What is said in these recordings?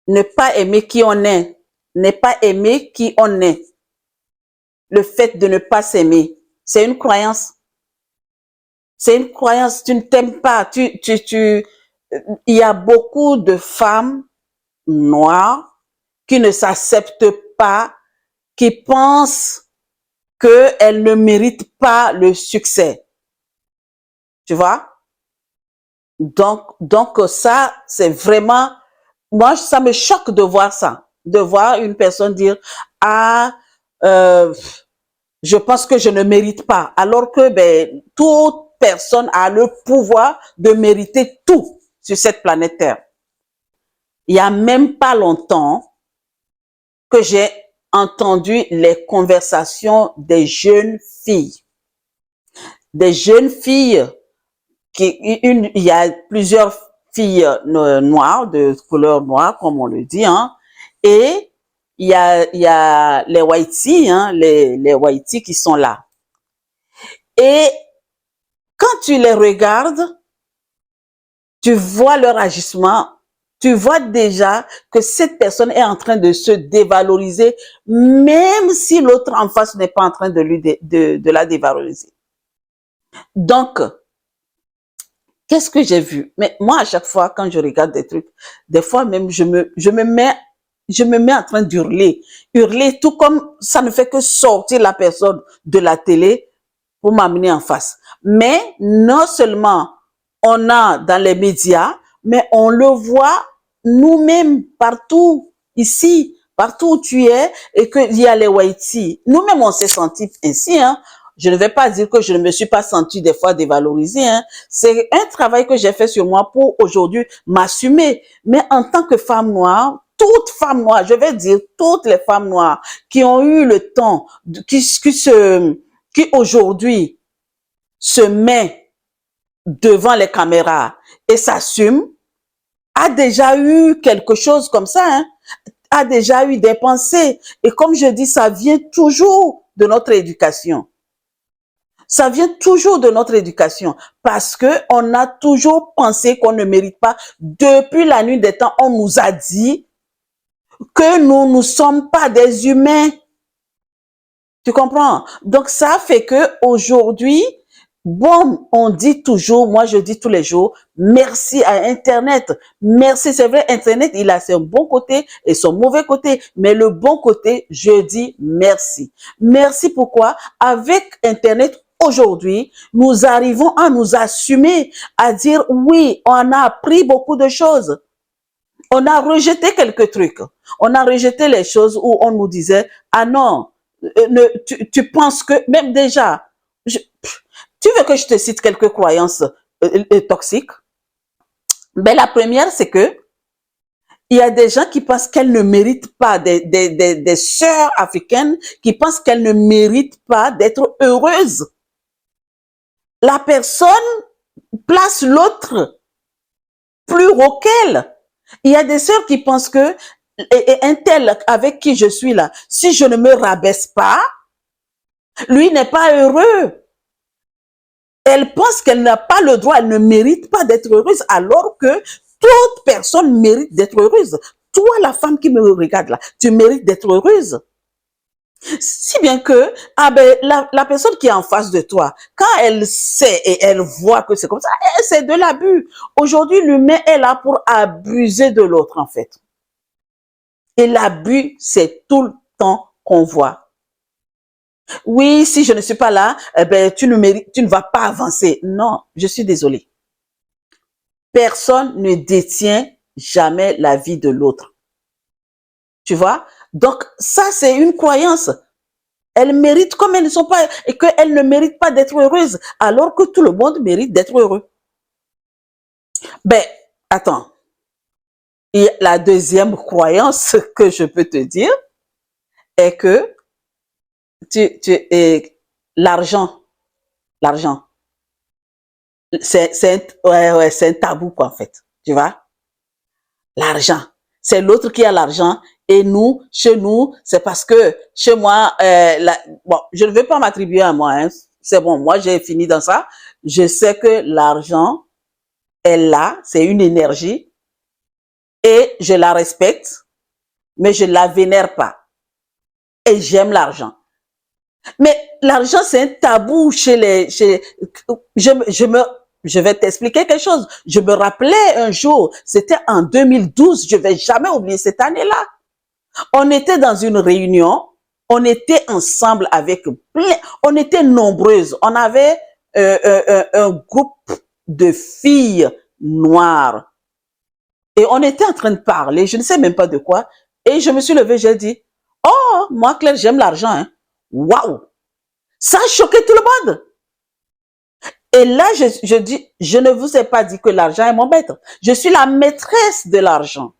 ne pas aimer qui on est, ne pas aimer qui on est, le fait de ne pas s'aimer, c'est une croyance. C'est une croyance, tu ne t'aimes pas. Il y a beaucoup de femmes noires qui ne s'acceptent pas, qui pensent qu'elles ne méritent pas le succès. Tu vois? Donc ça, c'est vraiment, moi, ça me choque de voir ça, de voir une personne dire, ah, euh, je pense que je ne mérite pas, alors que ben, toute personne a le pouvoir de mériter tout sur cette planète Terre. Il y a même pas longtemps que j'ai entendu les conversations des jeunes filles. Des jeunes filles, il y a plusieurs filles noires, de couleur noire, comme on le dit, hein, et il y a les Whiteys, hein, les Whiteys qui sont là. Et quand tu les regardes, tu vois leur agissement, tu vois déjà que cette personne est en train de se dévaloriser, même si l'autre en face n'est pas en train de la dévaloriser. Donc, qu'est-ce que j'ai vu? Mais moi, à chaque fois, quand je regarde des trucs, des fois même, je me mets en train d'hurler. Hurler, tout comme ça ne fait que sortir la personne de la télé pour m'amener en face. Mais non seulement on a dans les médias, mais on le voit nous-mêmes partout, ici, partout où tu es, et qu'il y a les Whiteys. Nous-mêmes, on s'est sentis ainsi, hein. Je ne vais pas dire que je ne me suis pas sentie des fois dévalorisée, hein. C'est un travail que j'ai fait sur moi pour aujourd'hui m'assumer. Mais en tant que femme noire, toutes femmes noires, je vais dire toutes les femmes noires qui ont eu le temps, qui aujourd'hui se met devant les caméras et s'assume, a déjà eu quelque chose comme ça, hein, a déjà eu des pensées. Et comme je dis, ça vient toujours de notre éducation. Ça vient toujours de notre éducation parce que on a toujours pensé qu'on ne mérite pas. Depuis la nuit des temps, on nous a dit que nous ne sommes pas des humains. Tu comprends? Donc ça fait que aujourd'hui, bon, on dit toujours, moi je dis tous les jours, merci à Internet. Merci, c'est vrai, Internet, il a son bon côté et son mauvais côté. Mais le bon côté, je dis merci. Merci pourquoi? Avec Internet, aujourd'hui, nous arrivons à nous assumer, à dire oui, on a appris beaucoup de choses. On a rejeté quelques trucs. On a rejeté les choses où on nous disait, ah non, tu penses que, même déjà, tu veux que je te cite quelques croyances toxiques? Ben, la première, c'est que il y a des gens qui pensent qu'elles ne méritent pas, des sœurs africaines qui pensent qu'elles ne méritent pas d'être heureuses. La personne place l'autre plus haut qu'elle. Il y a des sœurs qui pensent que, et un tel avec qui je suis là, si je ne me rabaisse pas, lui n'est pas heureux. Elle pense qu'elle n'a pas le droit, elle ne mérite pas d'être heureuse, alors que toute personne mérite d'être heureuse. Toi, la femme qui me regarde là, tu mérites d'être heureuse. Si bien que, ah ben, la personne qui est en face de toi, quand elle sait et elle voit que c'est comme ça, c'est de l'abus. Aujourd'hui, l'humain est là pour abuser de l'autre, en fait. Et l'abus, c'est tout le temps qu'on voit. Oui, si je ne suis pas là, eh ben, tu ne vas pas avancer. Non, je suis désolée. Personne ne détient jamais la vie de l'autre. Tu vois? Donc, ça, c'est une croyance. Elles méritent comme elles ne sont pas, et qu'elles ne méritent pas d'être heureuses, alors que tout le monde mérite d'être heureux. Ben, attends. Et la deuxième croyance que je peux te dire est que l'argent, c'est un tabou, quoi, en fait. Tu vois? L'argent. C'est l'autre qui a l'argent. Et nous, chez nous, c'est parce que chez moi, bon, je ne veux pas m'attribuer à moi, hein. C'est bon, moi j'ai fini dans ça. Je sais que l'argent est là, c'est une énergie. et je la respecte, mais je la vénère pas. Et j'aime l'argent. Mais l'argent, c'est un tabou chez je vais t'expliquer quelque chose. Je me rappelais un jour, c'était en 2012, je vais jamais oublier cette année-là. On était dans une réunion, on était ensemble avec plein, on était nombreuses. On avait un groupe de filles noires. Et on était en train de parler, je ne sais même pas de quoi. Et je me suis levée, j'ai dit, oh, moi, Claire, j'aime l'argent. Hein. Waouh! Ça a choqué tout le monde. Et là, je dis, je ne vous ai pas dit que l'argent est mon maître. Je suis la maîtresse de l'argent.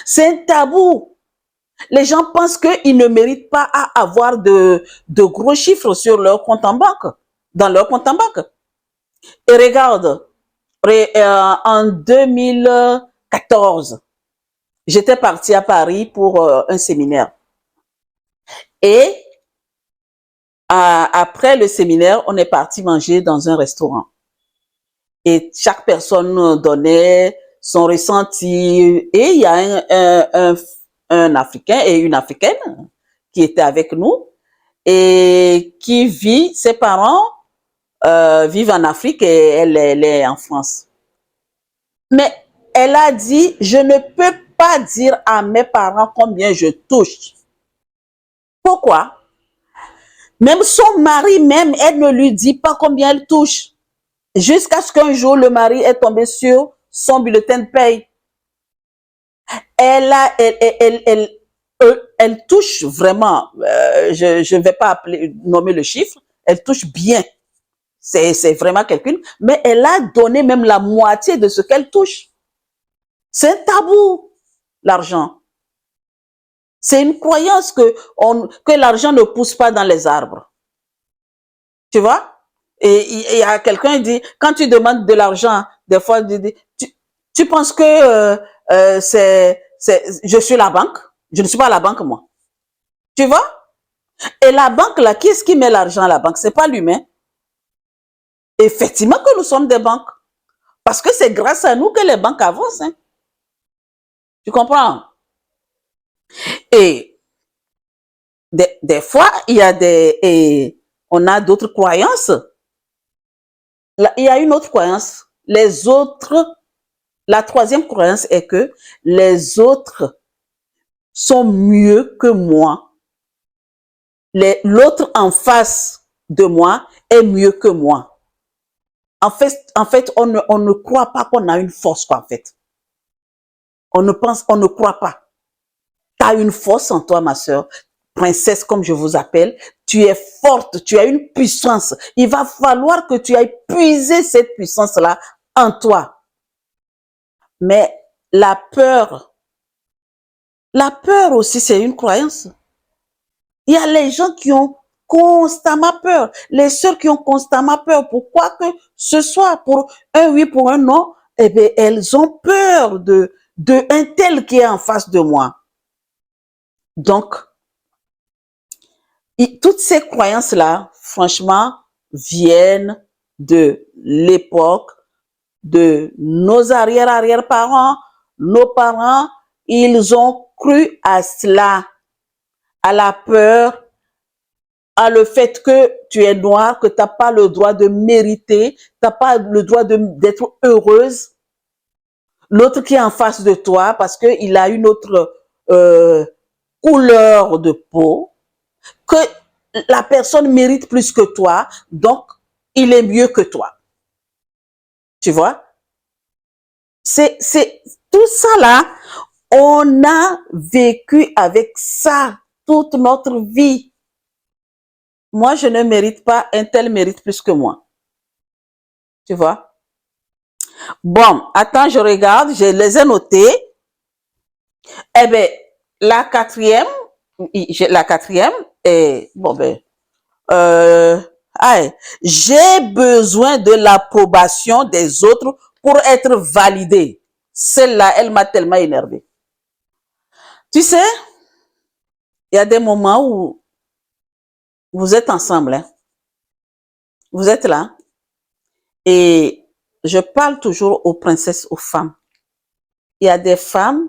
C'est un tabou. Les gens pensent qu'ils ne méritent pas à avoir de gros chiffres sur leur compte en banque, dans leur compte en banque. Et regarde, en 2014, j'étais partie à Paris pour un séminaire. Et après le séminaire, on est parti manger dans un restaurant. Et chaque personne donnait son ressenti. Et il y a un Africain et une Africaine qui étaient avec nous et qui vit, ses parents vivent en Afrique et elle est en France. Mais elle a dit, je ne peux pas dire à mes parents combien je touche. Pourquoi? Même son mari, même, elle ne lui dit pas combien elle touche. Jusqu'à ce qu'un jour, le mari est tombé sur son bulletin de paye. Elle touche vraiment, je ne vais pas nommer le chiffre, elle touche bien. C'est vraiment quelqu'un, mais elle a donné même la moitié de ce qu'elle touche. C'est un tabou, l'argent. C'est une croyance que l'argent ne pousse pas dans les arbres. Tu vois? Et il y a quelqu'un qui dit, quand tu demandes de l'argent, des fois, tu penses que je suis la banque? Je ne suis pas la banque, moi. Tu vois? Et la banque, là, qui est-ce qui met l'argent à la banque? C'est pas l'humain. Effectivement que nous sommes des banques. Parce que c'est grâce à nous que les banques avancent. Hein. Tu comprends? Et des fois, il y a on a d'autres croyances. Là, il y a une autre croyance. La troisième croyance est que les autres sont mieux que moi. L'autre en face de moi est mieux que moi. En fait, on ne croit pas qu'on a une force, quoi, en fait. On ne croit pas. Tu as une force en toi, ma sœur, princesse, comme je vous appelle. Tu es forte, tu as une puissance. Il va falloir que tu ailles puiser cette puissance-là en toi. Mais la peur aussi, c'est une croyance. Il y a les gens qui ont constamment peur. Les sœurs qui ont constamment peur. Pourquoi que ce soit pour un oui, pour un non, eh bien, elles ont peur de un tel qui est en face de moi. Donc, toutes ces croyances-là, franchement, viennent de l'époque de nos arrière-arrière-parents. Nos parents, ils ont cru à cela, à la peur, à le fait que tu es noir, que tu n'as pas le droit de mériter, tu n'as pas le droit d'être heureuse. L'autre qui est en face de toi, parce qu'il a une autre couleur de peau, que la personne mérite plus que toi, donc il est mieux que toi. Tu vois? C'est tout ça là, on a vécu avec ça toute notre vie. Moi, je ne mérite pas, un tel mérite plus que moi. Tu vois? Bon, attends, je regarde, je les ai notés. Eh bien, la quatrième est, bon ben, j'ai besoin de l'approbation des autres pour être validée. Celle-là, elle m'a tellement énervée. Tu sais, il y a des moments où vous êtes ensemble, hein. Vous êtes là, et je parle toujours aux princesses, aux femmes. il y a des femmes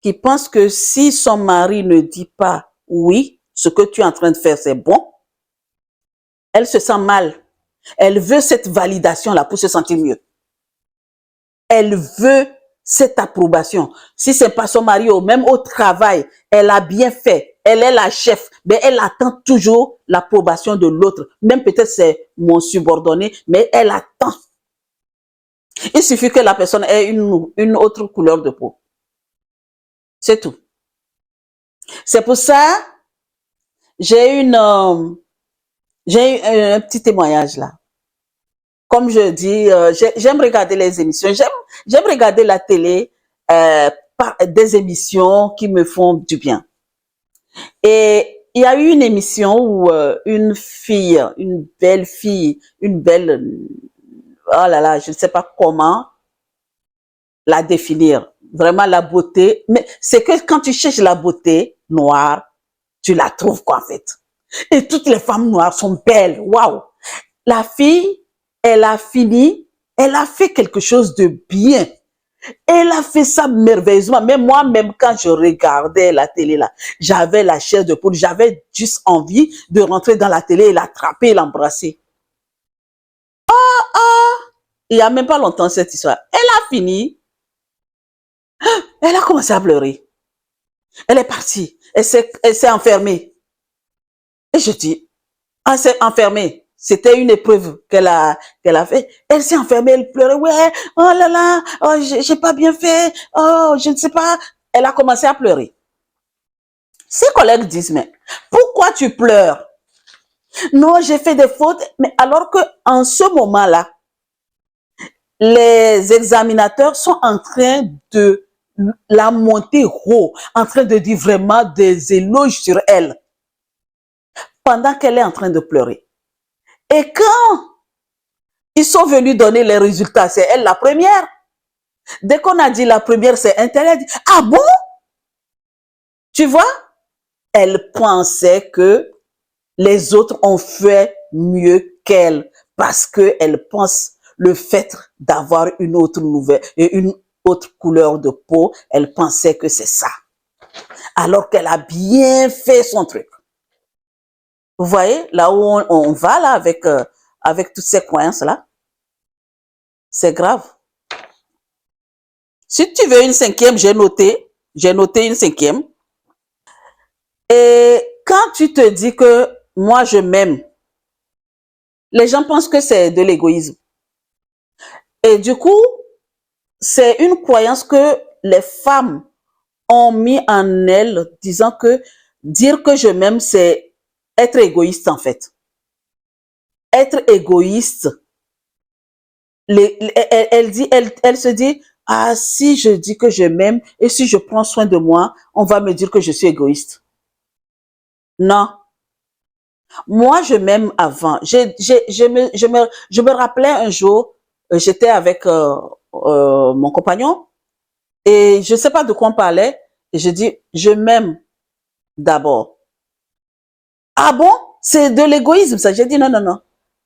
qui pensent que si son mari ne dit pas oui, ce que tu es en train de faire, c'est bon, elle se sent mal. Elle veut cette validation-là pour se sentir mieux. Elle veut cette approbation. Si c'est pas son mari ou même au travail, elle a bien fait, elle est la chef, mais elle attend toujours l'approbation de l'autre. Même peut-être c'est mon subordonné, mais elle attend. Il suffit que la personne ait une autre couleur de peau. C'est tout. C'est pour ça, j'ai un petit témoignage là. Comme je dis, j'aime regarder les émissions, j'aime regarder la télé, des émissions qui me font du bien. Et il y a eu une émission où une fille, une belle, oh là là, je ne sais pas comment la définir, vraiment la beauté, mais c'est que quand tu cherches la beauté noire, tu la trouves quoi en fait. Et toutes les femmes noires sont belles, waouh. La fille, elle a fini, elle a fait quelque chose de bien. Elle a fait ça merveilleusement. Mais moi-même, quand je regardais la télé là, j'avais la chair de poule, j'avais juste envie de rentrer dans la télé et l'attraper et l'embrasser. Il n'y a même pas longtemps cette histoire. Elle a fini, elle a commencé à pleurer. Elle est partie, elle s'est enfermée. Et je dis, elle s'est enfermée. C'était une épreuve qu'elle a fait. Elle s'est enfermée, elle pleurait. Ouais, oh là là, oh, j'ai pas bien fait. Oh, je ne sais pas. Elle a commencé à pleurer. Ses collègues disent, mais pourquoi tu pleures? Non, j'ai fait des fautes. Mais alors que en ce moment-là, les examinateurs sont en train de la monter haut, en train de dire vraiment des éloges sur elle, pendant qu'elle est en train de pleurer. Et quand ils sont venus donner les résultats, c'est elle la première. Dès qu'on a dit la première, c'est Internet. Ah bon? Tu vois? Elle pensait que les autres ont fait mieux qu'elle parce qu'elle pense le fait d'avoir une autre nouvelle et une autre couleur de peau, elle pensait que c'est ça. Alors qu'elle a bien fait son truc. Vous voyez, là où on va là avec toutes ces croyances-là, c'est grave. Si tu veux une cinquième, j'ai noté une cinquième. Et quand tu te dis que moi je m'aime, les gens pensent que c'est de l'égoïsme. Et du coup, c'est une croyance que les femmes ont mis en elles, disant que dire que je m'aime, c'est être égoïste en fait. Être égoïste, elle se dit, ah, si je dis que je m'aime et si je prends soin de moi, on va me dire que je suis égoïste. Non. Moi, je m'aime avant. Je me rappelais un jour, j'étais avec mon compagnon et je ne sais pas de quoi on parlait. Et je dis, je m'aime d'abord. Ah bon? C'est de l'égoïsme, ça. J'ai dit, non, non, non.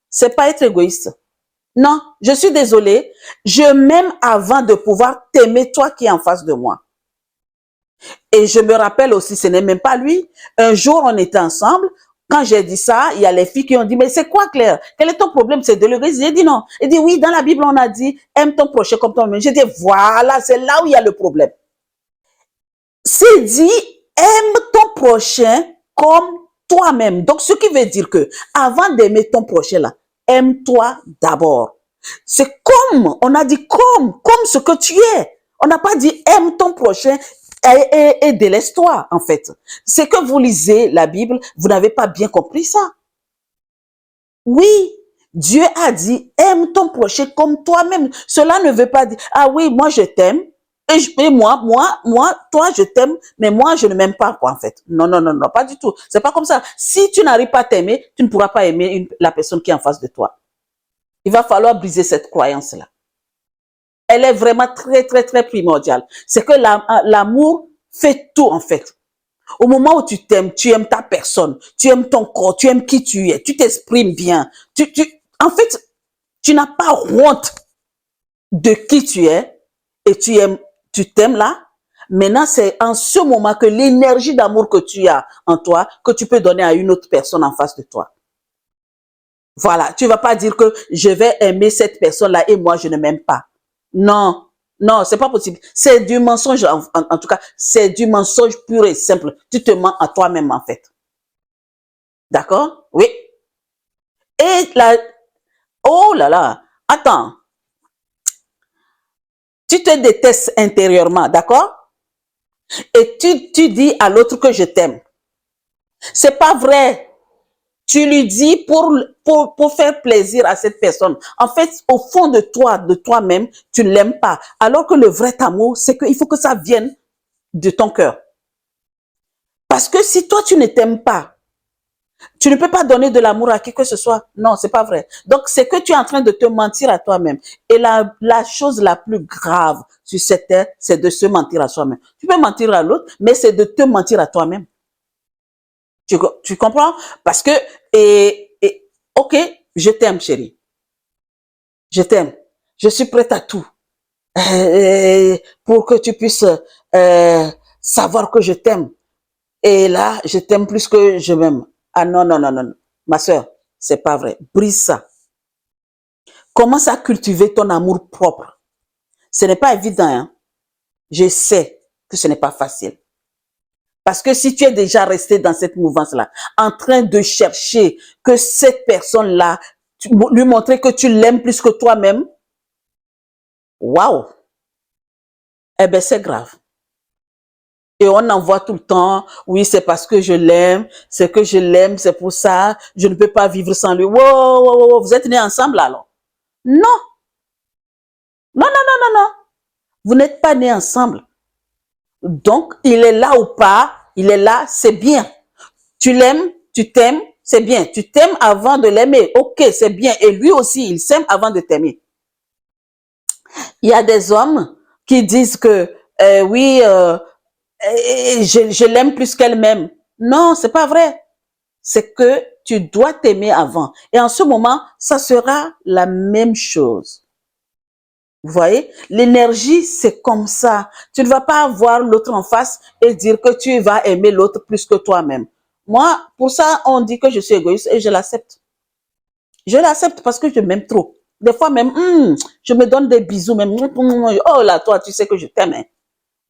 C'est pas être égoïste. Non, je suis désolée. Je m'aime avant de pouvoir t'aimer, toi qui es en face de moi. Et je me rappelle aussi, ce n'est même pas lui. Un jour, on était ensemble. Quand j'ai dit ça, il y a les filles qui ont dit, mais c'est quoi, Claire? Quel est ton problème? C'est de l'égoïsme. J'ai dit non. Il dit, oui, dans la Bible, on a dit, aime ton prochain comme toi-même. J'ai dit, voilà, c'est là où il y a le problème. C'est dit, aime ton prochain comme toi-même. Donc, ce qui veut dire que, avant d'aimer ton prochain là, aime-toi d'abord. C'est comme, on a dit comme ce que tu es. On n'a pas dit aime ton prochain et délaisse-toi, en fait. C'est que vous lisez la Bible, vous n'avez pas bien compris ça. Oui, Dieu a dit aime ton prochain comme toi-même. Cela ne veut pas dire, ah oui, moi je t'aime, et moi, toi je t'aime, mais moi je ne m'aime pas, quoi, en fait. Non, non, non, non, pas du tout. C'est pas comme ça. Si tu n'arrives pas à t'aimer, tu ne pourras pas aimer la personne qui est en face de toi. Il va falloir briser cette croyance-là. Elle est vraiment très, très, très primordiale. C'est que l'amour fait tout, en fait. Au moment où tu t'aimes, tu aimes ta personne, tu aimes ton corps, tu aimes qui tu es, tu t'exprimes bien. En fait, tu n'as pas honte de qui tu es et tu aimes tu t'aimes là. Maintenant, c'est en ce moment que l'énergie d'amour que tu as en toi, que tu peux donner à une autre personne en face de toi. Voilà, tu vas pas dire que je vais aimer cette personne-là et moi, je ne m'aime pas. Non, non, c'est pas possible. C'est du mensonge, en tout cas, c'est du mensonge pur et simple. Tu te mens à toi-même, en fait. D'accord? Oui. Et là, oh là là, attends, tu te détestes intérieurement, d'accord? Et tu dis à l'autre que je t'aime. C'est pas vrai. Tu lui dis pour faire plaisir à cette personne. En fait, au fond de toi, de toi-même, tu ne l'aimes pas. Alors que le vrai amour, c'est qu'il faut que ça vienne de ton cœur. Parce que si toi, tu ne t'aimes pas, tu ne peux pas donner de l'amour à qui que ce soit. Non, c'est pas vrai. Donc, c'est que tu es en train de te mentir à toi-même. Et la chose la plus grave sur cette terre, c'est de se mentir à soi-même. Tu peux mentir à l'autre, mais c'est de te mentir à toi-même. Tu comprends? Parce que, ok, je t'aime, chérie. Je t'aime. Je suis prête à tout. Pour que tu puisses savoir que je t'aime. Et là, je t'aime plus que je m'aime. Ah non, non, non, non. Ma soeur, c'est pas vrai. Brise ça. Commence à cultiver ton amour propre. Ce n'est pas évident, hein. Je sais que ce n'est pas facile. Parce que si tu es déjà resté dans cette mouvance-là, en train de chercher que cette personne-là, lui montrer que tu l'aimes plus que toi-même, waouh! Eh bien, c'est grave. Et on en voit tout le temps, oui, c'est parce que je l'aime, c'est que je l'aime, c'est pour ça, je ne peux pas vivre sans lui. Wow, wow, wow, vous êtes nés ensemble alors? Non, non, non, non, non, non. Vous n'êtes pas nés ensemble. Donc, il est là ou pas, il est là, c'est bien. Tu l'aimes, tu t'aimes, c'est bien. Tu t'aimes avant de l'aimer, ok, c'est bien. Et lui aussi, il s'aime avant de t'aimer. Il y a des hommes qui disent que, oui, je l'aime plus qu'elle m'aime. Non, c'est pas vrai. C'est que tu dois t'aimer avant. Et en ce moment, ça sera la même chose. Vous voyez, l'énergie, c'est comme ça. Tu ne vas pas voir l'autre en face et dire que tu vas aimer l'autre plus que toi-même. Moi, pour ça, on dit que je suis égoïste et je l'accepte. Je l'accepte parce que je m'aime trop. Des fois même, je me donne des bisous, même, oh là, toi, tu sais que je t'aime. Hein.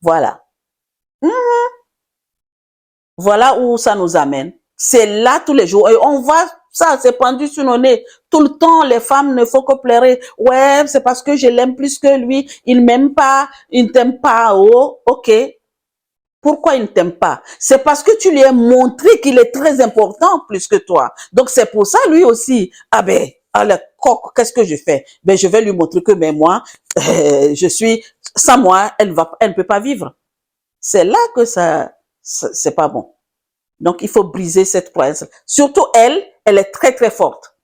Voilà. Voilà où ça nous amène. C'est là tous les jours. Et on voit ça, c'est pendu sur nos nez. Tout le temps, les femmes ne font que pleurer. Ouais, c'est parce que je l'aime plus que lui. Il m'aime pas. Il ne t'aime pas. Oh, ok. Pourquoi il ne t'aime pas? C'est parce que tu lui as montré qu'il est très important plus que toi. Donc, c'est pour ça, lui aussi. Ah ben, ah, le coq, qu'est-ce que je fais? Ben, je vais lui montrer que, mais moi, je suis, sans moi, elle ne peut pas vivre. C'est là que ça c'est pas bon. Donc, il faut briser cette croyance. Surtout elle est très, très forte.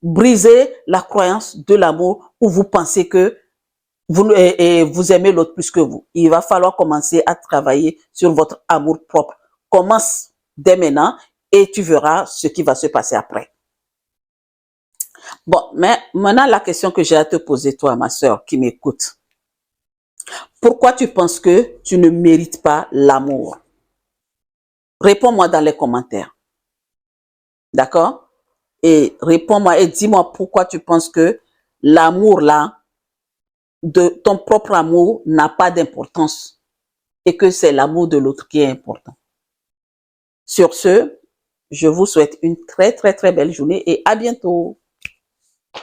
Briser la croyance de l'amour où vous pensez que vous aimez l'autre plus que vous. Il va falloir commencer à travailler sur votre amour propre. Commence dès maintenant et tu verras ce qui va se passer après. Bon, mais maintenant, la question que j'ai à te poser, toi, ma soeur, qui m'écoute. Pourquoi tu penses que tu ne mérites pas l'amour? Réponds-moi dans les commentaires. D'accord? Et réponds-moi et dis-moi pourquoi tu penses que l'amour là, de ton propre amour n'a pas d'importance et que c'est l'amour de l'autre qui est important. Sur ce, je vous souhaite une très très très belle journée et à bientôt.